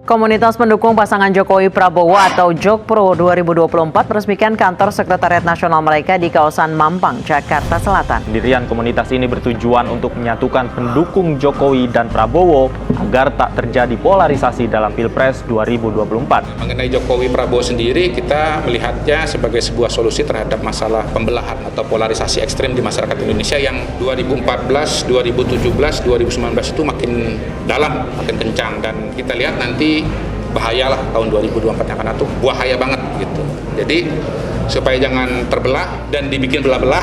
Komunitas pendukung pasangan Jokowi Prabowo atau Jokpro 2024 meresmikan kantor Sekretariat Nasional mereka di kawasan Mampang, Jakarta Selatan. Pendirian komunitas ini bertujuan untuk menyatukan pendukung Jokowi dan Prabowo agar tak terjadi polarisasi dalam Pilpres 2024. Mengenai Jokowi Prabowo sendiri, kita melihatnya sebagai sebuah solusi terhadap masalah pembelahan atau polarisasi ekstrim di masyarakat Indonesia yang 2014, 2017, 2019 itu makin dalam, makin kencang, dan kita lihat nanti bahayalah tahun 2024 yang akan datang, bahaya banget gitu. Jadi supaya jangan terbelah dan dibikin belah-belah,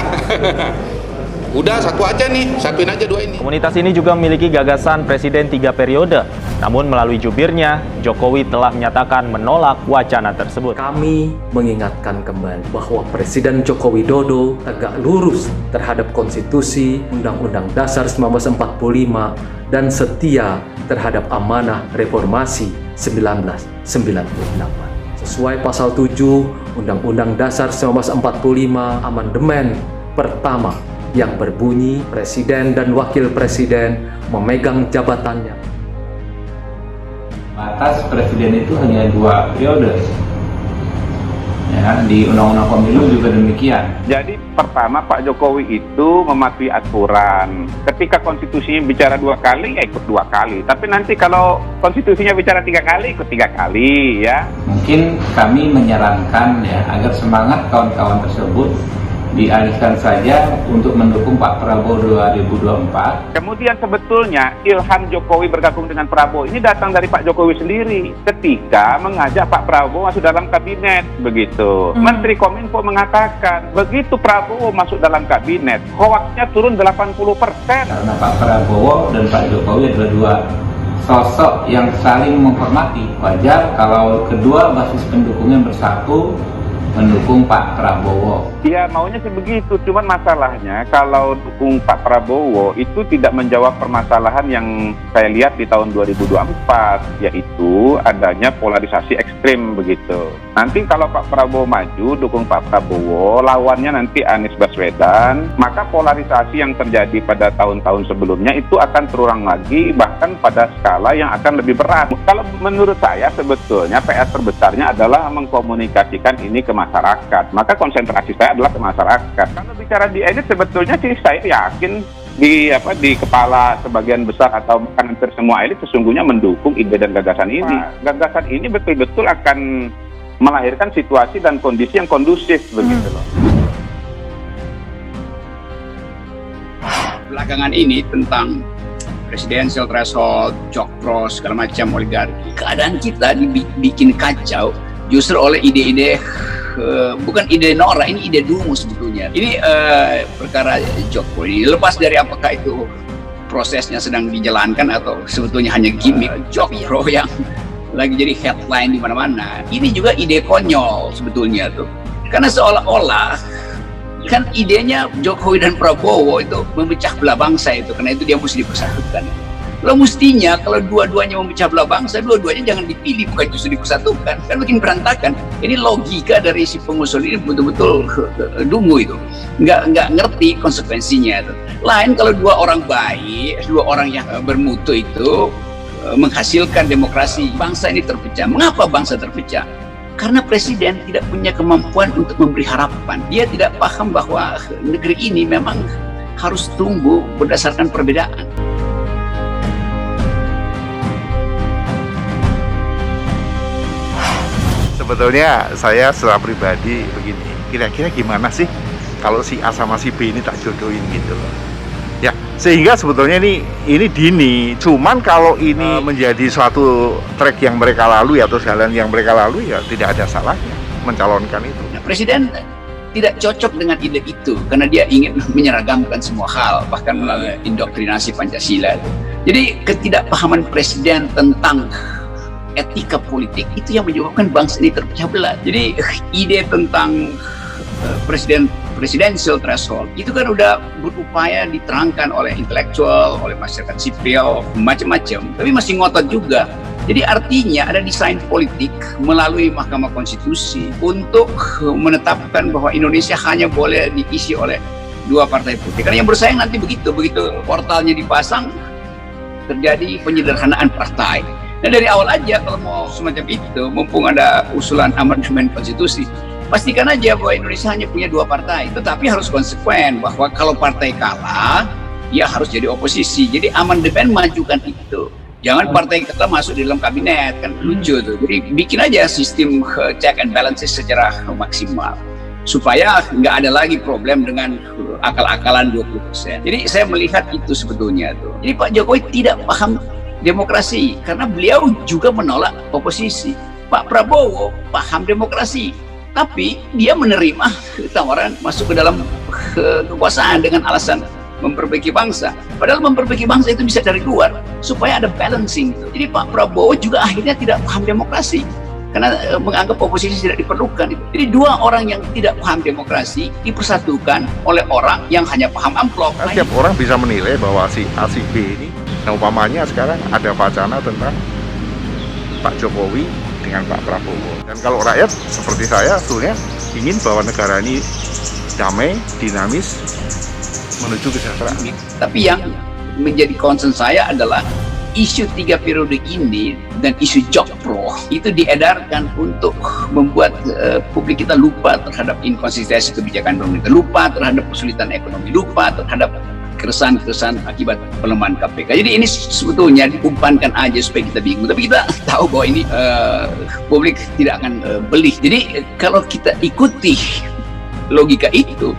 udah satu aja nih, satuin aja dua ini. Komunitas ini juga memiliki gagasan Presiden 3 periode. Namun melalui jubirnya, Jokowi telah menyatakan menolak wacana tersebut. Kami mengingatkan kembali bahwa Presiden Joko Widodo tegak lurus terhadap konstitusi, Undang-Undang Dasar 1945, dan setia terhadap amanah reformasi 1998. Sesuai pasal 7 Undang-Undang Dasar 1945 amandemen pertama yang berbunyi Presiden dan Wakil Presiden memegang jabatannya. Batas presiden itu hanya 2 periode. Ya, di Undang-Undang Pemilu juga demikian. Jadi pertama Pak Jokowi itu mematuhi aturan. Ketika konstitusinya bicara 2 kali, ya ikut 2 kali. Tapi nanti kalau konstitusinya bicara 3 kali, ikut 3 kali ya. Mungkin kami menyarankan ya agar semangat kawan-kawan tersebut dialihkan saja untuk mendukung Pak Prabowo 2024. Kemudian sebetulnya ilham Jokowi bergabung dengan Prabowo ini datang dari Pak Jokowi sendiri ketika mengajak Pak Prabowo masuk dalam kabinet, begitu. Menteri Kominfo mengatakan begitu Prabowo masuk dalam kabinet, hoaxnya turun 80%. Karena Pak Prabowo dan Pak Jokowi adalah dua sosok yang saling menghormati. Wajar kalau kedua basis pendukungnya bersatu mendukung Pak Prabowo. Ya maunya sih begitu, cuman masalahnya kalau dukung Pak Prabowo itu tidak menjawab permasalahan yang saya lihat di tahun 2024, yaitu adanya polarisasi ekstrim begitu. Nanti kalau Pak Prabowo maju dukung Pak Prabowo, lawannya nanti Anies Baswedan, maka polarisasi yang terjadi pada tahun-tahun sebelumnya itu akan terulang lagi, bahkan pada skala yang akan lebih berat. Kalau menurut saya sebetulnya PR terbesarnya adalah mengkomunikasikan ini ke masyarakat, maka konsentrasi saya adalah ke masyarakat. Kalau bicara di elit sebetulnya sih saya yakin di kepala sebagian besar atau bahkan hampir semua elit sesungguhnya mendukung ide dan gagasan ini. Gagasan ini betul-betul akan melahirkan situasi dan kondisi yang kondusif begitu loh. Belakangan ini tentang presidential threshold, Jokpro, segala macam oligarki. Keadaan kita dibikin kacau justru oleh ide-ide bukan ide Nora, ini ide Dungu sebetulnya. Ini perkara Jokpro ini lepas dari apakah itu prosesnya sedang dijalankan atau sebetulnya hanya gimmick Jokpro yang lagi jadi headline di mana-mana. Ini juga ide konyol sebetulnya tuh. Karena seolah-olah kan idenya Jokowi dan Prabowo itu memecah belah bangsa itu, karena itu dia mesti dipersatukan. Lo mestinya kalau dua-duanya memecah belah bangsa, dua-duanya jangan dipilih, bukan justru dipersatukan, kan makin berantakan. Ini logika dari si pengusul ini betul-betul dungu itu, nggak ngerti konsekuensinya itu. Lain kalau dua orang baik, dua orang yang bermutu itu menghasilkan demokrasi, bangsa ini terpecah. Mengapa bangsa terpecah? Karena presiden tidak punya kemampuan untuk memberi harapan. Dia tidak paham bahwa negeri ini memang harus tumbuh berdasarkan perbedaan. Sebetulnya saya secara pribadi begini, kira-kira gimana sih kalau si A sama si B ini tak jodohin gitu loh. Ya, sehingga sebetulnya ini dini. Cuman kalau ini menjadi suatu track yang mereka lalui atau jalan yang mereka lalui, ya tidak ada salahnya mencalonkan itu. Nah, presiden tidak cocok dengan ide itu karena dia ingin menyeragamkan semua hal, bahkan melalui indoktrinasi Pancasila. Jadi ketidakpahaman presiden tentang etika politik itu yang menyebabkan bangsa ini terpecah belah. Jadi ide tentang presidential threshold itu kan udah berupaya diterangkan oleh intelektual, oleh masyarakat sipil, macam-macam, tapi masih ngotot juga. Jadi artinya ada desain politik melalui Mahkamah Konstitusi untuk menetapkan bahwa Indonesia hanya boleh diisi oleh 2 partai politik. Karena yang bersaing nanti begitu portalnya dipasang, terjadi penyederhanaan partai. Nah dari awal aja kalau mau semacam itu, mumpung ada usulan amandemen konstitusi, pastikan aja bahwa Indonesia hanya punya 2 partai, tetapi harus konsekuen bahwa kalau partai kalah, ya harus jadi oposisi. Jadi amandemen majukan itu. Jangan partai kalah masuk di dalam kabinet, kan lucu tuh. Jadi bikin aja sistem check and balances secara maksimal. Supaya nggak ada lagi problem dengan akal-akalan 20%. Jadi saya melihat itu sebetulnya tuh. Jadi Pak Jokowi tidak paham demokrasi karena beliau juga menolak oposisi. Pak Prabowo paham demokrasi, tapi dia menerima tawaran masuk ke dalam kekuasaan dengan alasan memperbaiki bangsa. Padahal memperbaiki bangsa itu bisa dari luar supaya ada balancing. Jadi Pak Prabowo juga akhirnya tidak paham demokrasi karena menganggap oposisi tidak diperlukan. Jadi 2 orang yang tidak paham demokrasi dipersatukan oleh orang yang hanya paham amplop. Kan tiap orang bisa menilai bahwa si A si B ini, nah umpamanya sekarang ada wacana tentang Pak Jokowi dengan Pak Prabowo. Dan kalau rakyat seperti saya sebetulnya ingin bahwa negara ini damai, dinamis, menuju kesejahteraan. Tapi yang menjadi concern saya adalah isu 3 periode ini dan isu Jokpro itu diedarkan untuk membuat publik kita lupa terhadap inkonsistensi kebijakan pemerintah, lupa terhadap kesulitan ekonomi, lupa terhadap keresahan-keresahan akibat pelemahan KPK. Jadi ini sebetulnya diumpankan aja supaya kita bingung. Tapi kita tahu bahwa ini publik tidak akan beli. Jadi kalau kita ikuti logika itu,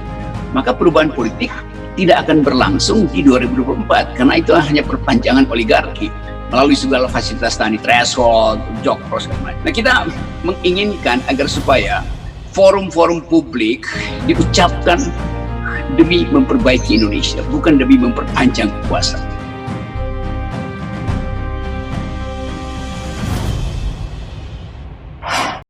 maka perubahan politik tidak akan berlangsung di 2024 karena itu hanya perpanjangan oligarki melalui segala fasilitas tani, threshold, Jokpro segala macam. Nah kita menginginkan agar supaya forum-forum publik diucapkan demi memperbaiki Indonesia, bukan demi memperpanjang kekuasaan.